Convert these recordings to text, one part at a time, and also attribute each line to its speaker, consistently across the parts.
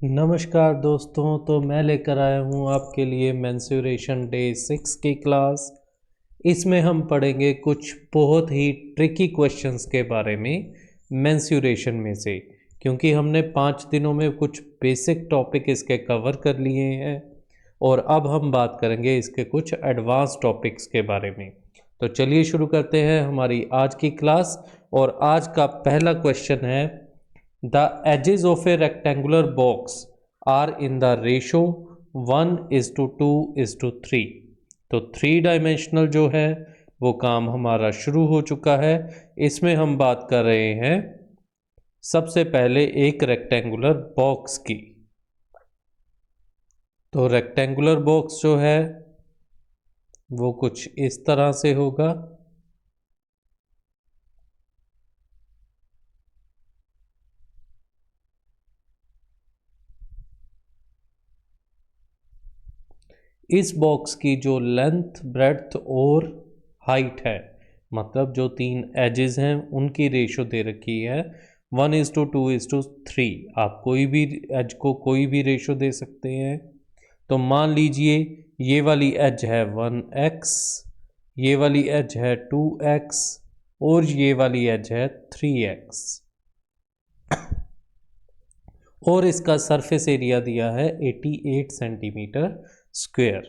Speaker 1: नमस्कार दोस्तों, तो मैं लेकर आया हूँ आपके लिए मेंस्युरेशन डे 6 की क्लास। इसमें हम पढ़ेंगे कुछ बहुत ही ट्रिकी क्वेश्चंस के बारे में मेंस्युरेशन में से, क्योंकि हमने 5 दिनों में कुछ बेसिक टॉपिक इसके कवर कर लिए हैं और अब हम बात करेंगे इसके कुछ एडवांस टॉपिक्स के बारे में। तो चलिए शुरू करते हैं हमारी आज की क्लास। और आज का पहला क्वेश्चन है, The edges of a rectangular box are in the ratio 1:2:3। तो 3 डायमेंशनल जो है वो काम हमारा शुरू हो चुका है। इसमें हम बात कर रहे हैं सबसे पहले एक रेक्टेंगुलर बॉक्स की। तो रेक्टेंगुलर बॉक्स जो है वो कुछ इस तरह से होगा। इस बॉक्स की जो लेंथ, ब्रेड्थ और हाइट है, मतलब जो 3 एजेस हैं उनकी रेशो दे रखी है 1:2:3। आप कोई भी एज को कोई भी रेशो दे सकते हैं। तो मान लीजिए ये वाली एज है 1x, ये वाली एज है 2x और ये वाली एज है 3x, और इसका सरफेस एरिया दिया है 88 सेंटीमीटर स्क्वायर।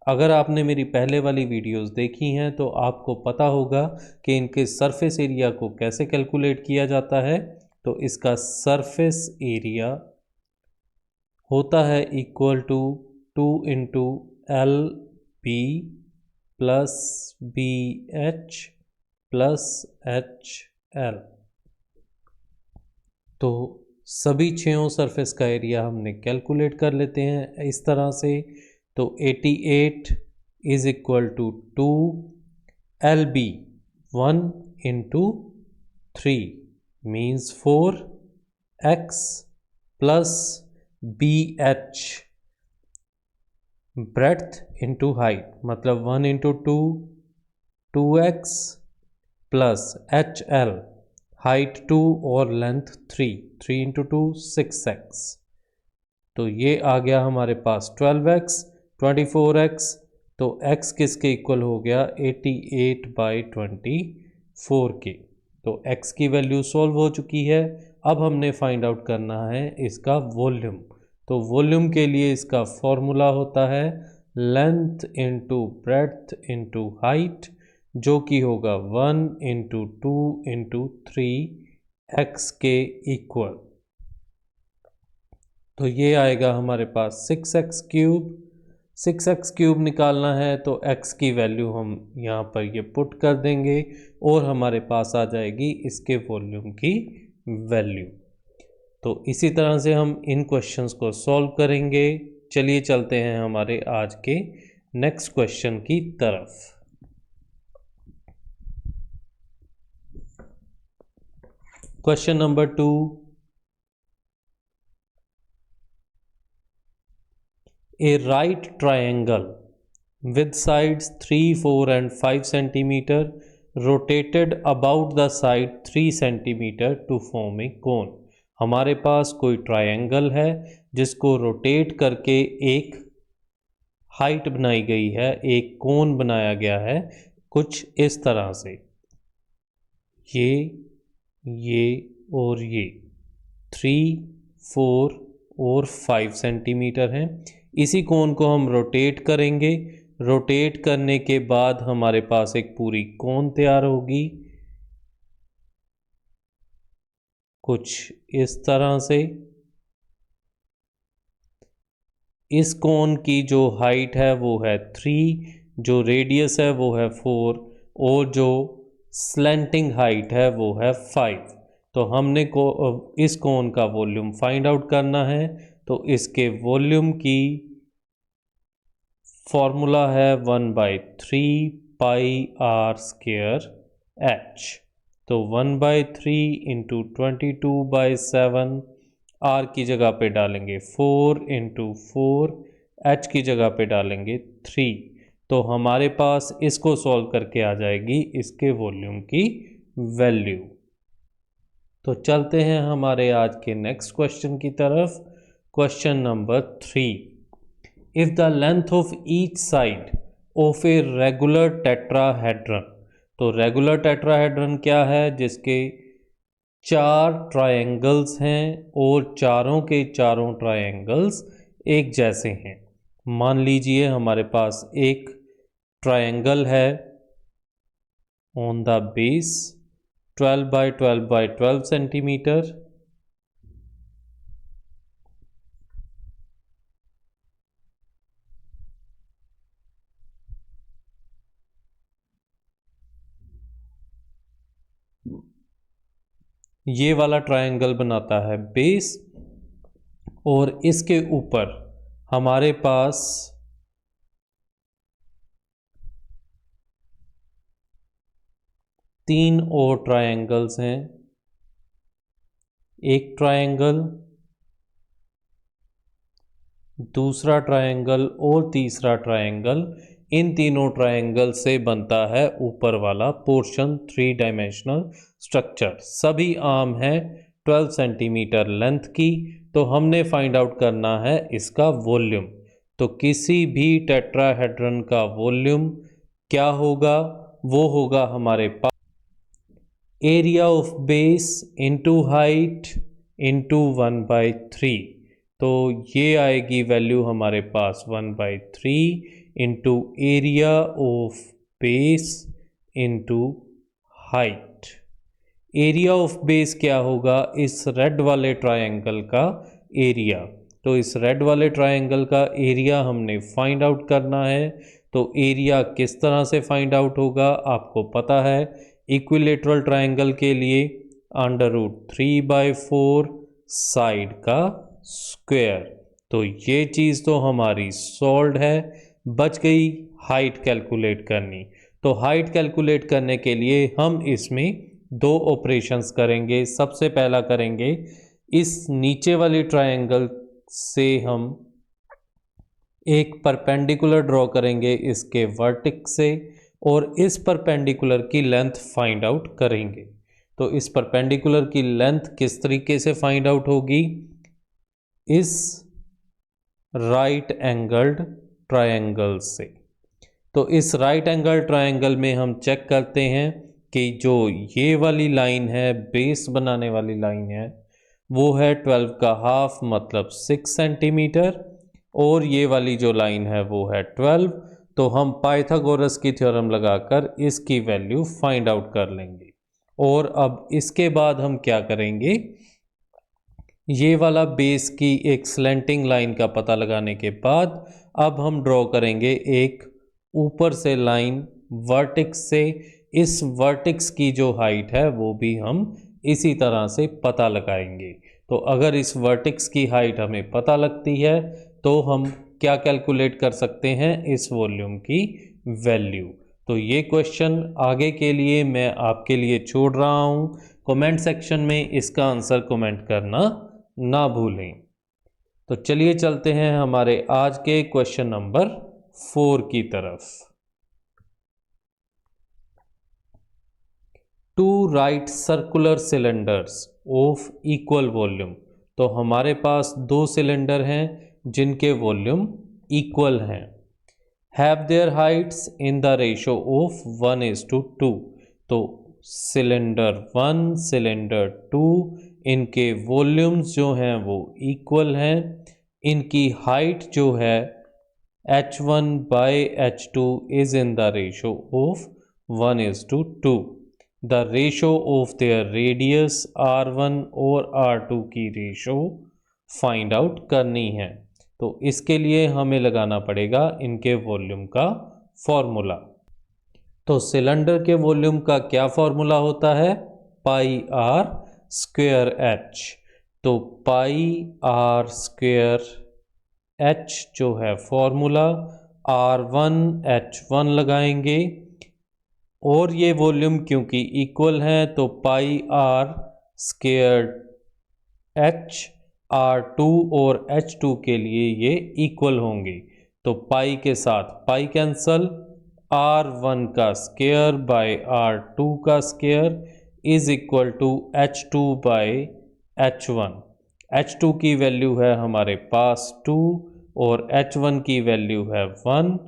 Speaker 1: अगर आपने मेरी पहले वाली वीडियोस देखी हैं तो आपको पता होगा कि इनके सरफेस एरिया को कैसे कैलकुलेट किया जाता है। तो इसका सरफेस एरिया होता है equal to 2 into L B plus B H plus H L. तो सभी 6 सरफेस का एरिया हमने कैलकुलेट कर लेते हैं इस तरह से। तो 88 is equal to 2 L B 1 into 3 means 4 X plus B H breadth into height, मतलब 1 into 2 2x plus H L height 2 और लेंथ 3 इंटू 2 6x। तो ये आ गया हमारे पास 12x 24x। तो x किसके इक्वल हो गया 88/24 के। तो x की वैल्यू सॉल्व हो चुकी है। अब हमने फाइंड आउट करना है इसका वॉल्यूम। तो वॉल्यूम के लिए इसका फॉर्मूला होता है length into breadth into height, जो कि होगा 1 इंटू 2 इंटू 3x के इक्वल। तो ये आएगा हमारे पास 6x³ 6x³ निकालना है तो x की वैल्यू हम यहाँ पर ये पुट कर देंगे और हमारे पास आ जाएगी इसके वॉल्यूम की वैल्यू। तो इसी तरह से हम इन क्वेश्चंस को सॉल्व करेंगे। चलिए चलते हैं हमारे आज के नेक्स्ट क्वेश्चन की तरफ। Question number 2, a right triangle with sides 3, 4 and 5 centimeter rotated about the side 3 centimeter to form a cone। हमारे पास कोई ट्रायंगल है जिसको रोटेट करके एक हाइट बनाई गई है, एक कोन बनाया गया है कुछ इस तरह से। ये और ये 3, 4 और 5 सेंटीमीटर हैं। इसी कोन को हम रोटेट करेंगे। रोटेट करने के बाद हमारे पास एक पूरी कोन तैयार होगी कुछ इस तरह से। इस कोन की जो हाइट है वो है 3, जो रेडियस है वो है 4 और जो स्लैंटिंग हाइट है वो है 5। तो हमने इस कोन का वॉल्यूम फाइंड आउट करना है। तो इसके वॉल्यूम की फॉर्मूला है 1/3 पाई आर स्क्वायर एच। तो 1/3 इंटू 22/7, आर की जगह पे डालेंगे 4 इंटू 4, एच की जगह पे डालेंगे 3। तो हमारे पास इसको सॉल्व करके आ जाएगी इसके वॉल्यूम की वैल्यू। तो चलते हैं हमारे आज के नेक्स्ट क्वेश्चन की तरफ। Question number 3, if the length of each side of a regular tetrahedron, तो रेगुलर टेट्राहेड्रन क्या है? जिसके 4 ट्रायंगल्स हैं और चारों के चारों ट्रायंगल्स एक जैसे हैं। मान लीजिए हमारे पास एक ट्रायंगल है on the base 12 by 12 by 12 centimetre, ये वाला ट्रायंगल बनाता है बेस, और इसके ऊपर हमारे पास तीन और ट्रायंगल्स हैं, एक ट्रायंगल, दूसरा ट्रायंगल और तीसरा ट्रायंगल। इन तीनों ट्रायंगल से बनता है ऊपर वाला पोर्शन, 3 डायमेंशनल स्ट्रक्चर। सभी आर्म है 12 सेंटीमीटर लेंथ की। तो हमने फाइंड आउट करना है इसका वॉल्यूम। तो किसी भी टेट्राहेड्रन का वॉल्यूम क्या होगा? वो होगा हमारे पास area of base into height into 1/3। तो ये आएगी वैल्यू हमारे पास 1/3 into area of base into height. Area of base क्या होगा? इस रेड वाले ट्रायंगल का एरिया। तो इस रेड वाले ट्रायंगल का एरिया हमने फाइंड आउट करना है। तो एरिया किस तरह से फाइंड आउट होगा? आपको पता है, इक्विलेटरल ट्रायंगल के लिए √3/4 साइड का स्क्वायर। तो ये चीज़ तो हमारी सॉल्व है। बच गई हाइट कैलकुलेट करनी। तो हाइट कैलकुलेट करने के लिए हम इसमें 2 ऑपरेशंस करेंगे। सबसे पहला करेंगे, इस नीचे वाली ट्रायंगल से हम एक परपेंडिकुलर ड्रॉ करेंगे इसके वर्टेक्स से, और इस परपेंडिकुलर की लेंथ फाइंड आउट करेंगे। तो इस परपेंडिकुलर की लेंथ किस तरीके से फाइंड आउट होगी? इस राइट एंगल्ड ट्रायंगल से। तो इस राइट एंगल ट्रायंगल में हम चेक करते हैं कि जो ये वाली लाइन है, बेस बनाने वाली लाइन है, वो है 12 का हाफ मतलब 6 सेंटीमीटर, और ये वाली जो लाइन है वो है 12। तो हम पाइथागोरस की थ्योरम लगाकर इसकी वैल्यू फाइंड आउट कर लेंगे। और अब इसके बाद हम क्या करेंगे, ये वाला बेस की एक स्लैंटिंग लाइन का पता लगाने के बाद अब हम ड्रॉ करेंगे एक ऊपर से लाइन वर्टेक्स से। इस वर्टेक्स की जो हाइट है वो भी हम इसी तरह से पता लगाएंगे। तो अगर इस वर्टेक्स की हाइट हमें पता लगती है तो हम क्या कैलकुलेट कर सकते हैं? इस वॉल्यूम की वैल्यू। तो ये क्वेश्चन आगे के लिए मैं आपके लिए छोड़ रहा हूँ। कमेंट सेक्शन में इसका आंसर कमेंट करना ना भूलें। तो चलिए चलते हैं हमारे आज के क्वेश्चन नंबर 4 की तरफ। Two right circular cylinders of equal volume. तो हमारे पास 2 सिलेंडर हैं जिनके वॉल्यूम इक्वल हैं। Have their heights in the ratio of 1:2। तो सिलेंडर 1 सिलेंडर 2 इनके वॉल्यूम्स जो हैं वो इक्वल हैं। इनकी हाइट जो है h1/h2 is in the ratio of 1:2। The ratio of their radius r1 और r2 की रेशो फाइंड आउट करनी है। तो इसके लिए हमें लगाना पड़ेगा इनके वॉल्यूम का फॉर्मूला। तो सिलेंडर के वॉल्यूम का क्या फॉर्मूला होता है? πr²h। तो πr² h जो है फॉर्मूला, r1 h1 लगाएंगे, और ये वॉल्यूम क्योंकि इक्वल हैं तो πr² h r2 और h2 के लिए ये इक्वल होंगे। तो पाई के साथ पाई कैंसल, r1 का स्क्वायर बाय r2 का square is equal to h2 by h1। H2 की वैल्यू है हमारे पास 2 और H1 की वैल्यू है 1।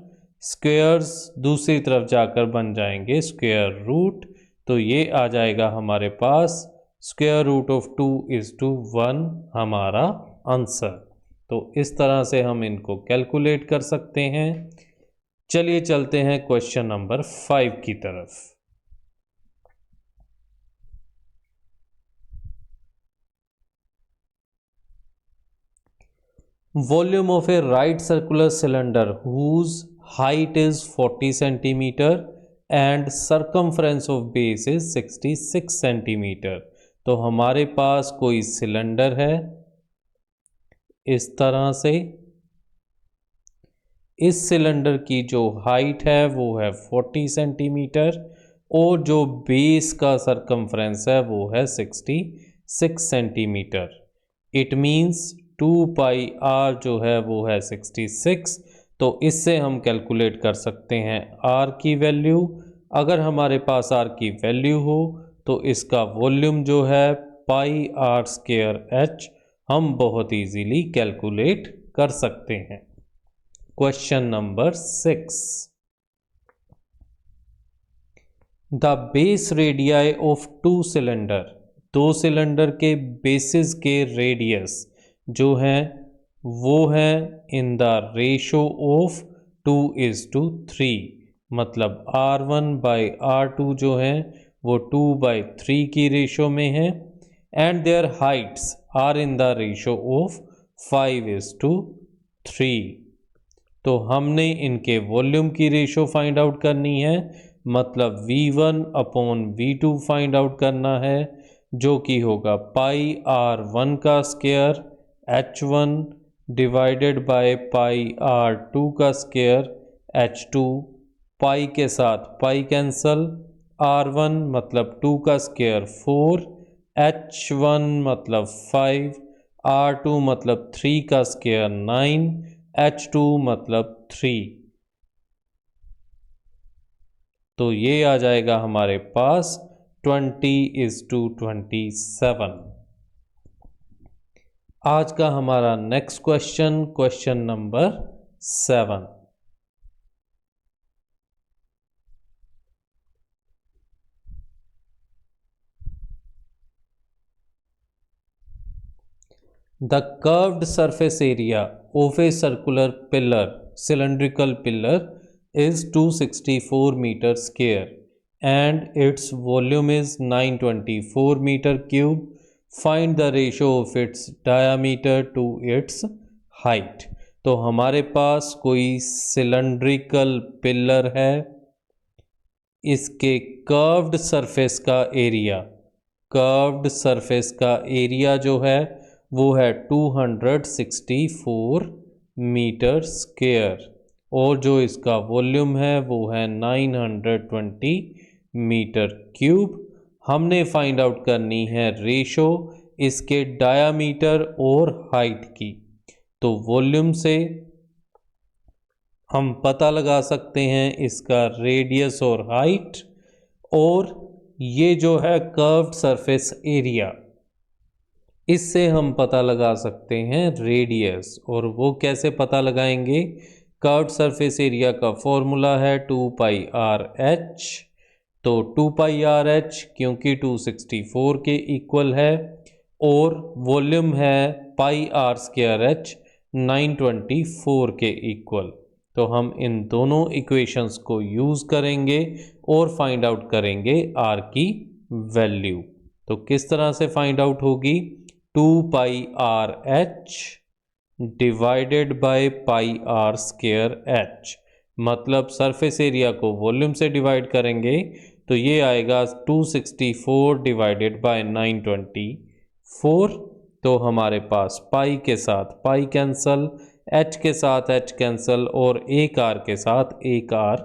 Speaker 1: स्क्वेयर्स दूसरी तरफ जाकर बन जाएंगे स्क्वेयर रूट, तो ये आ जाएगा हमारे पास square root of 2 is to 1 हमारा आंसर। तो इस तरह से हम इनको कैलकुलेट कर सकते हैं। चलिए चलते हैं क्वेश्चन नंबर 5 की तरफ। Volume of a right circular cylinder whose height is 40 centimeter and circumference of base is 66 centimeter। तो हमारे पास कोई सिलेंडर है इस तरह से, इस सिलेंडर की जो हाइट है वो है 40 सेंटीमीटर और जो बेस का सरकमफ्रेंस है वो है 66 centimetre. It means 2 pi R जो है वो है 66। तो इससे हम कैलकुलेट कर सकते हैं आर की वैल्यू। अगर हमारे पास आर की वैल्यू हो तो इसका वॉल्यूम जो है पाई आर स्क्वायर एच हम बहुत इजीली कैलकुलेट कर सकते हैं। Question number 6। The base radii of two cylinder, दो सिलेंडर के बेसिस के रेडियस जो हैं वो हैं इन द रेशो ऑफ 2:3, मतलब R1 बाई R2 जो है वो 2/3 की रेशो में है। And their heights are in the ratio of 5:3। तो हमने इनके वॉल्यूम की रेशो फाइंड आउट करनी है, मतलब V1 upon V2 find out करना है, जो कि होगा पाई R1 का square H1 divided by pi R2 का स्क्वायर H2। पाई के साथ पाई कैंसल, R1 मतलब 2 का स्क्वायर 4, H1 मतलब 5, R2 मतलब 3 का स्क्वायर 9, H2 मतलब 3। तो ये आ जाएगा हमारे पास 20:27। आज का हमारा next question, question number 7। The curved surface area of a circular pillar, cylindrical pillar, is 264 meters square and its volume is 924 meter cube. Find the ratio of its diameter to its height। तो हमारे पास कोई cylindrical pillar है, इसके curved surface का area, curved surface का area जो है वो है 264 मीटर स्क्वायर और जो इसका वॉल्यूम है वो है 920 मीटर क्यूब। हमने फाइंड आउट करनी है रेशो इसके डायामीटर और हाइट की। तो वॉल्यूम से हम पता लगा सकते हैं इसका रेडियस और हाइट, और ये जो है कर्व्ड सरफेस एरिया, इससे हम पता लगा सकते हैं रेडियस। और वो कैसे पता लगाएंगे? कर्व्ड सरफेस एरिया का फॉर्मूला है 2πRh। तो 2πRh क्योंकि 264 के इक्वल है और वॉल्यूम है πr²h 924 के इक्वल। तो हम इन दोनों इक्वेशंस को यूज़ करेंगे और फाइंड आउट करेंगे r की वैल्यू। तो किस तरह से फाइंड आउट होगी? 2πRh डिवाइडेड बाय πr²h, मतलब सरफेस एरिया को वॉल्यूम से डिवाइड करेंगे तो ये आएगा 264 डिवाइडेड बाय 924। तो हमारे पास पाई के साथ पाई कैंसल, h के साथ h कैंसल और एक r के साथ एक r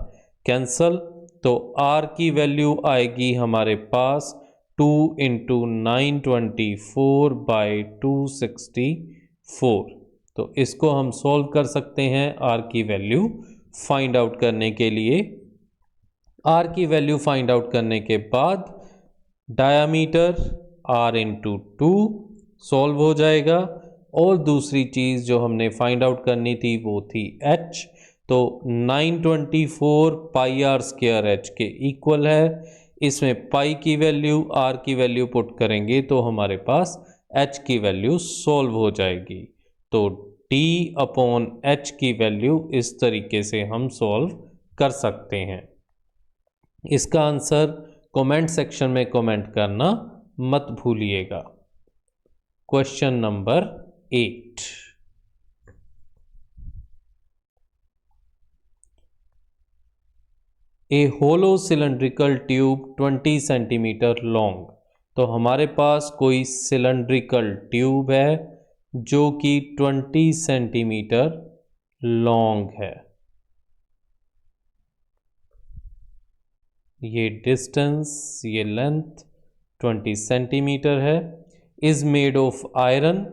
Speaker 1: कैंसल। तो r की वैल्यू आएगी हमारे पास 2 × 924 बाई 264। तो इसको हम सॉल्व कर सकते हैं r की वैल्यू फाइंड आउट करने के लिए। r की वैल्यू फाइंड आउट करने के बाद डायामीटर r × 2, सॉल्व हो जाएगा। और दूसरी चीज़ जो हमने फाइंड आउट करनी थी वो थी h, तो 924 पाई आर स्क्वायर एच के इक्वल है। इसमें पाई की वैल्यू आर की वैल्यू पुट करेंगे तो हमारे पास h की वैल्यू सॉल्व हो जाएगी। तो d अपॉन h की वैल्यू इस तरीके से हम सॉल्व कर सकते हैं। इसका आंसर कमेंट सेक्शन में कमेंट करना मत भूलिएगा। क्वेश्चन नंबर 8, ए होलो सिलेंड्रिकल ट्यूब 20 सेंटीमीटर लॉन्ग। तो हमारे पास कोई सिलेंड्रिकल ट्यूब है जो कि 20 सेंटीमीटर लॉन्ग है। ये डिस्टेंस, ये लेंथ 20 सेंटीमीटर है। Is made of iron.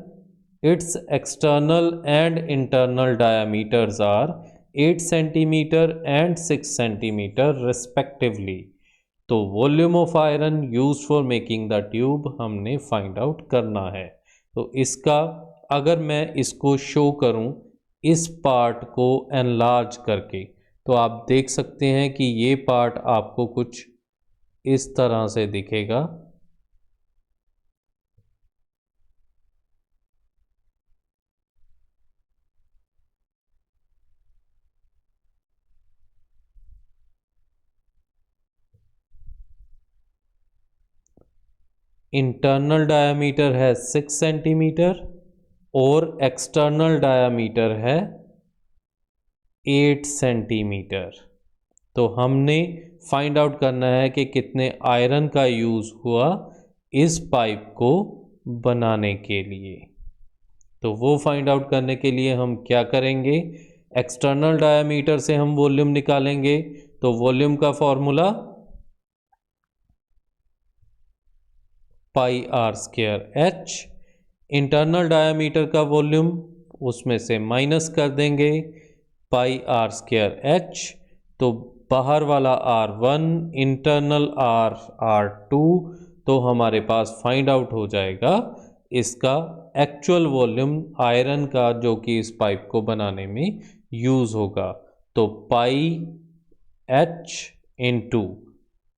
Speaker 1: Its external and internal diameters are 8 centimetre and 6 centimetre respectively. तो volume of iron use for making the tube हमने फाइंड आउट करना है। तो इसका अगर मैं इसको शो करूं इस पार्ट को एनलार्ज करके, तो आप देख सकते हैं कि ये पार्ट आपको कुछ इस तरह से दिखेगा। इंटरनल डायामीटर है 6 सेंटीमीटर और एक्सटर्नल डायामीटर है 8 सेंटीमीटर। तो हमने फाइंड आउट करना है कि कितने आयरन का यूज़ हुआ इस पाइप को बनाने के लिए। तो वो फाइंड आउट करने के लिए हम क्या करेंगे, एक्सटर्नल डायामीटर से हम वॉल्यूम निकालेंगे। तो वॉल्यूम का formula pi R square H. Internal diameter का वॉल्यूम उसमें से माइनस कर देंगे पाई आर स्क्वायर एच। तो बाहर वाला R1, इंटरनल R2, तो हमारे पास फाइंड आउट हो जाएगा इसका एक्चुअल वॉल्यूम आयरन का जो कि इस पाइप को बनाने में यूज़ होगा। तो पाई एच इंटू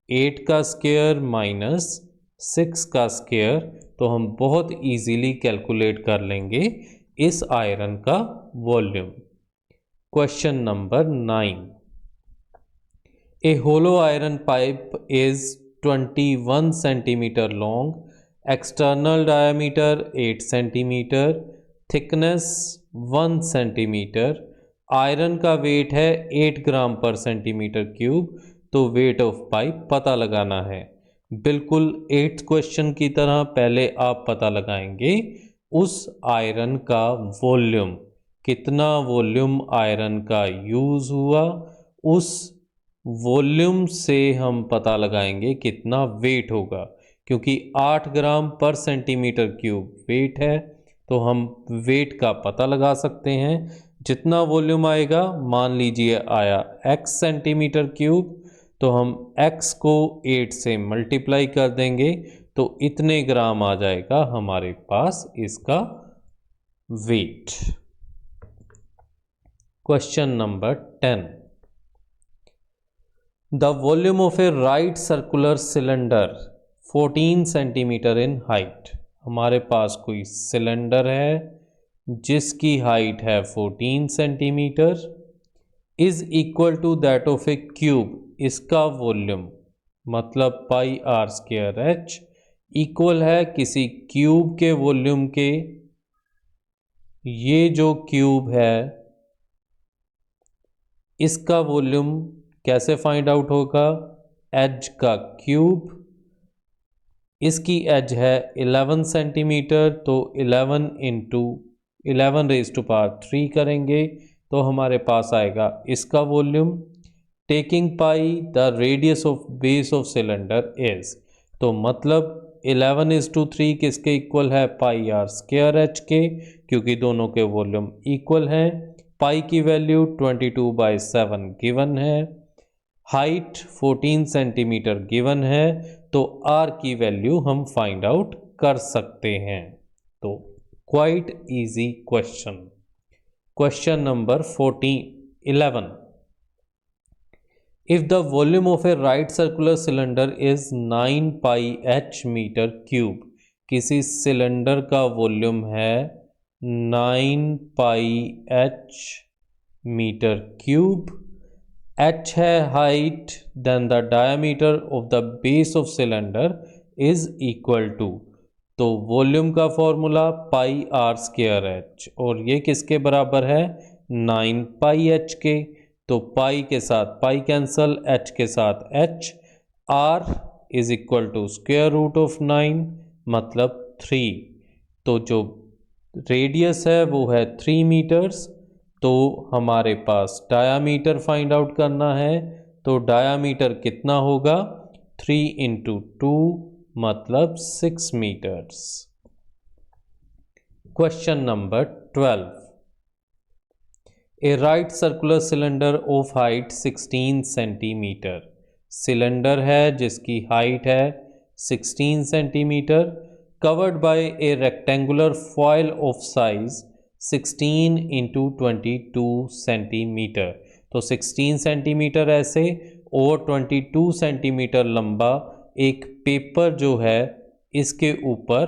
Speaker 1: 8 का स्क्वायर माइनस 6 का स्क्वायर, तो हम बहुत इजीली कैलकुलेट कर लेंगे इस आयरन का volume. Question number 9, a hollow iron pipe is 21 centimetre long, external diameter 8 centimetre, thickness 1 centimetre, iron का वेट है 8 ग्राम पर सेंटीमीटर क्यूब। तो वेट ऑफ पाइप पता लगाना है। बिल्कुल 8th क्वेश्चन की तरह पहले आप पता लगाएंगे उस आयरन का वॉल्यूम, कितना वॉल्यूम आयरन का यूज़ हुआ, उस वॉल्यूम से हम पता लगाएंगे कितना वेट होगा। क्योंकि 8 gram per centimetre cube wait है, तो हम वेट का पता लगा सकते हैं। जितना वॉल्यूम आएगा, मान लीजिए आया x सेंटीमीटर क्यूब, तो हम x को 8 से मल्टीप्लाई कर देंगे तो इतने ग्राम आ जाएगा हमारे पास इसका weight. Question number 10, the volume of a right circular cylinder 14 centimetre in height. हमारे पास कोई सिलेंडर है जिसकी हाइट है 14 centimetre, is equal to that of a cube. इसका वॉल्यूम मतलब pi R square H equal है किसी क्यूब के वॉल्यूम के। ये जो क्यूब है इसका वॉल्यूम कैसे फाइंड आउट होगा, एज का क्यूब, इसकी एज है 11 सेंटीमीटर, तो 11 इंटू 11 रेज टू पावर 3 करेंगे तो हमारे पास आएगा इसका volume. Taking pi the radius of base of cylinder is, तो मतलब 11:3 किसके इक्वल है, पाई आर स्क्वायर एच के, क्योंकि दोनों के वॉल्यूम इक्वल हैं। पाई की वैल्यू 22/7 गिवन है, हाइट 14 सेंटीमीटर गिवन है, तो आर की वैल्यू हम फाइंड आउट कर सकते हैं। तो quite easy question. Question number 11। If the volume of a right circular cylinder is 9 pi h metre cube, किसी सिलेंडर का वॉल्यूम है 9 pi h metre cube, h है height, then the diameter of the base of cylinder is equal to, तो volume का formula pi R square H, और ये किसके बराबर है 9 पाई एच के, तो पाई के साथ पाई कैंसल, एच के साथ H, R is equal to square root of 9 मतलब 3, तो जो रेडियस है वो है 3 मीटर्स, तो हमारे पास डायामीटर फाइंड आउट करना है, तो डायामीटर कितना होगा 3 इंटू 2 मतलब 6 metres. Question number 12। A right circular cylinder of height 16 centimetre, cylinder है जिसकी हाइट है 16 centimetre, covered by a rectangular foil of size 16 into 22 centimetre, तो 16 सेंटीमीटर ऐसे और 22 सेंटीमीटर लंबा एक पेपर जो है इसके ऊपर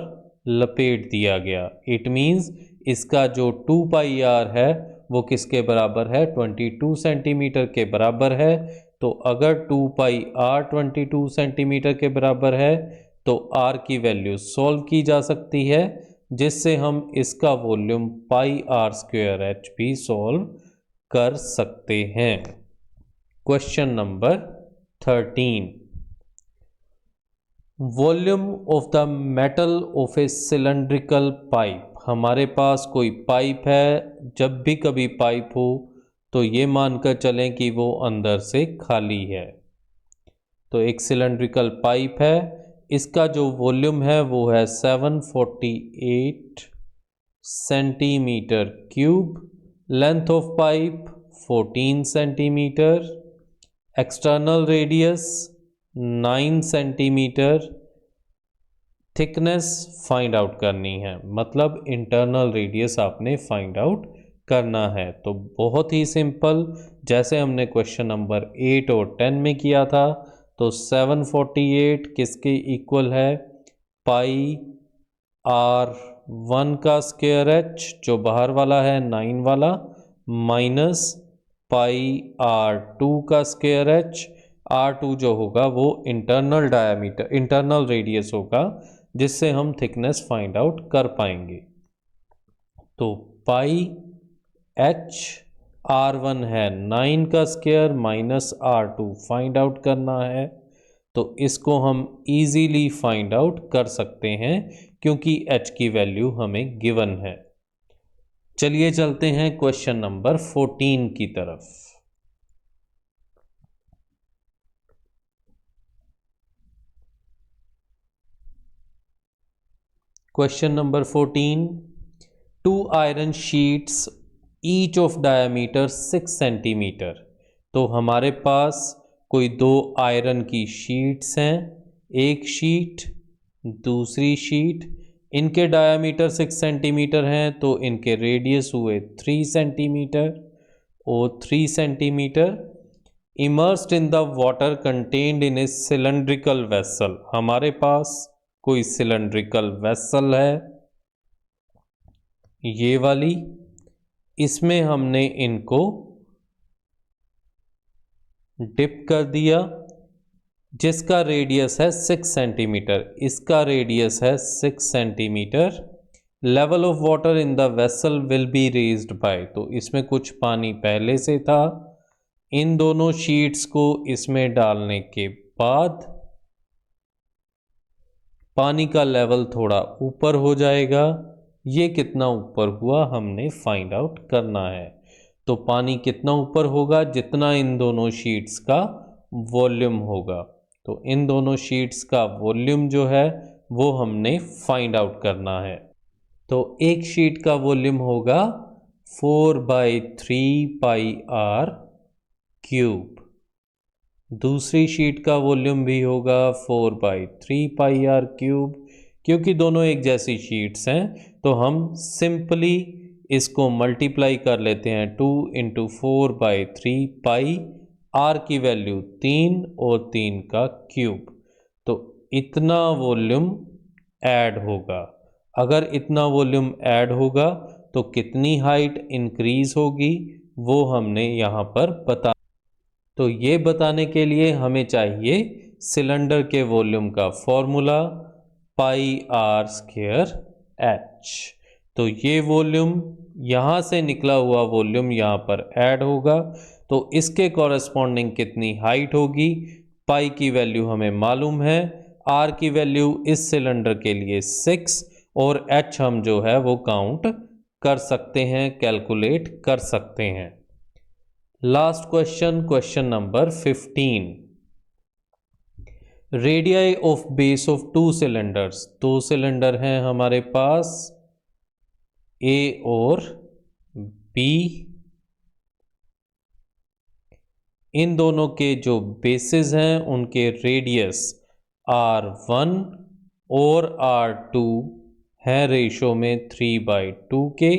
Speaker 1: लपेट दिया गया। इट मीन्स इसका जो 2 पाई आर है वो किसके बराबर है 22 सेंटीमीटर के बराबर है, तो अगर 2 पाई आर 22 सेंटीमीटर के बराबर है तो आर की वैल्यू सॉल्व की जा सकती है, जिससे हम इसका volume pi R square H भी सॉल्व कर सकते हैं। Question number 13। Volume of the metal of a cylindrical pipe, हमारे पास कोई पाइप है, जब भी कभी पाइप हो तो ये मानकर चलें कि वो अंदर से खाली है, तो एक सिलेंड्रिकल पाइप है, इसका जो वॉल्यूम है वो है 748 centimetre cube, length of pipe 14 centimetre, external radius 9 centimetre, thickness find out करनी है, मतलब इंटरनल रेडियस आपने फाइंड आउट करना है। तो बहुत ही सिंपल, जैसे हमने क्वेश्चन नंबर 8 और 10 में किया था, तो 748 किसके इक्वल है पाई आर 1 का स्क्वायर एच जो बाहर वाला है 9 वाला, माइनस पाई आर 2 का स्क्वायर एच, आर 2 जो होगा वो इंटरनल डायमीटर इंटरनल रेडियस होगा, जिससे हम थिकनेस फाइंड आउट कर पाएंगे। तो पाई एच R1 है 9 का square minus R2 find out करना है, तो इसको हम इजीली फाइंड आउट कर सकते हैं क्योंकि h की वैल्यू हमें गिवन है। चलिए चलते हैं क्वेश्चन नंबर 14 की तरफ। Question number 14। 2 iron sheets each of diameter 6 centimetre, तो हमारे पास कोई 2 आयरन की शीट्स हैं, एक शीट दूसरी शीट, इनके डायमीटर 6 सेंटीमीटर हैं, तो इनके रेडियस हुए 3 सेंटीमीटर और 3 centimetre. Immersed in the water contained in A cylindrical vessel, हमारे पास कोई सिलेंड्रिकल वेसल है ये वाली, इसमें हमने इनको डिप कर दिया, जिसका रेडियस है 6 सेंटीमीटर, इसका रेडियस है 6 centimetre. Level of water in the vessel will be raised bye, तो इसमें कुछ पानी पहले से था, इन दोनों शीट्स को इसमें डालने के बाद पानी का लेवल थोड़ा ऊपर हो जाएगा, ये कितना ऊपर हुआ हमने फाइंड आउट करना है। तो पानी कितना ऊपर होगा जितना इन दोनों शीट्स का वॉल्यूम होगा, तो इन दोनों शीट्स का वॉल्यूम जो है वो हमने फाइंड आउट करना है। तो एक शीट का वॉल्यूम होगा 4/3 पाई आर क्यूब, दूसरी शीट का वॉल्यूम भी होगा 4/3 पाई आर क्यूब, क्योंकि दोनों एक जैसी शीट्स हैं तो हम सिंपली इसको मल्टीप्लाई कर लेते हैं 2 इंटू 4/3 पाई, आर की वैल्यू 3 और 3 का क्यूब, तो इतना वॉल्यूम ऐड होगा। अगर इतना वॉल्यूम ऐड होगा तो कितनी हाइट इंक्रीज होगी वो हमने यहाँ पर बता, तो ये बताने के लिए हमें चाहिए सिलेंडर के वॉल्यूम का फॉर्मूला πr² h। तो ये वॉल्यूम यहाँ से निकला हुआ वॉल्यूम यहाँ पर ऐड होगा, तो इसके कॉरेस्पॉन्डिंग कितनी हाइट होगी, पाई की वैल्यू हमें मालूम है, आर की वैल्यू इस सिलेंडर के लिए 6 और h हम जो है वो काउंट कर सकते हैं, कैलकुलेट कर सकते हैं। Last question, question number 15। Radii of base of 2 cylinders, 2 cylinder हैं हमारे पास ए और बी, इन दोनों के जो बेसिस हैं उनके रेडियस R1 और R2 हैं रेशो में 3/2 के,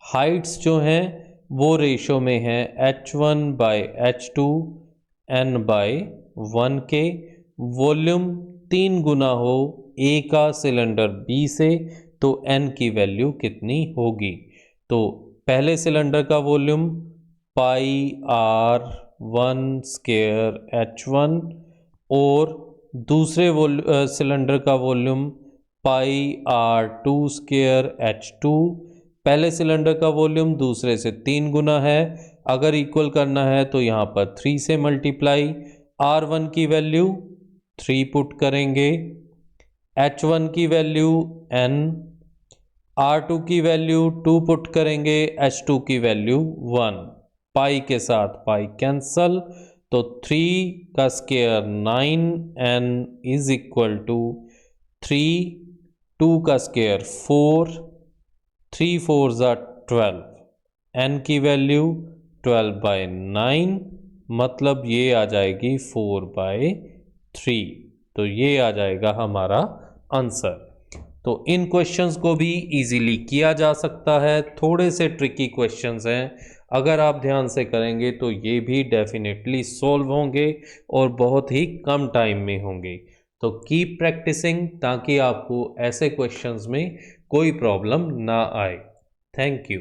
Speaker 1: हाइट्स जो हैं वो रेशो में है h1/h2 n/1 के, वॉल्यूम 3 गुना हो A का सिलेंडर B से तो n की वैल्यू कितनी होगी। तो पहले सिलेंडर का वॉल्यूम πr1² और दूसरे सिलेंडर का वॉल्यूम πr2²h2। पहले सिलेंडर का वॉल्यूम दूसरे से 3 गुना है, अगर इक्वल करना है तो यहाँ पर 3 से मल्टीप्लाई, r1 की वैल्यू 3 पुट करेंगे, h1 की वैल्यू n, r2 की वैल्यू 2 पुट करेंगे, h2 की वैल्यू 1, पाई के साथ पाई कैंसल, तो 3 का square 9, n is equal to 3, 2 का स्क्वायर 4, 3 4 ज़ा 12, n की वैल्यू 12/9, मतलब ये आ जाएगी 4/3। तो ये आ जाएगा हमारा आंसर। तो इन क्वेश्चंस को भी इजीली किया जा सकता है, थोड़े से ट्रिकी क्वेश्चंस हैं, अगर आप ध्यान से करेंगे तो ये भी डेफिनेटली सॉल्व होंगे और बहुत ही कम टाइम में होंगे। तो कीप प्रैक्टिसिंग ताकि आपको ऐसे क्वेश्चंस में कोई प्रॉब्लम ना आए। Thank you.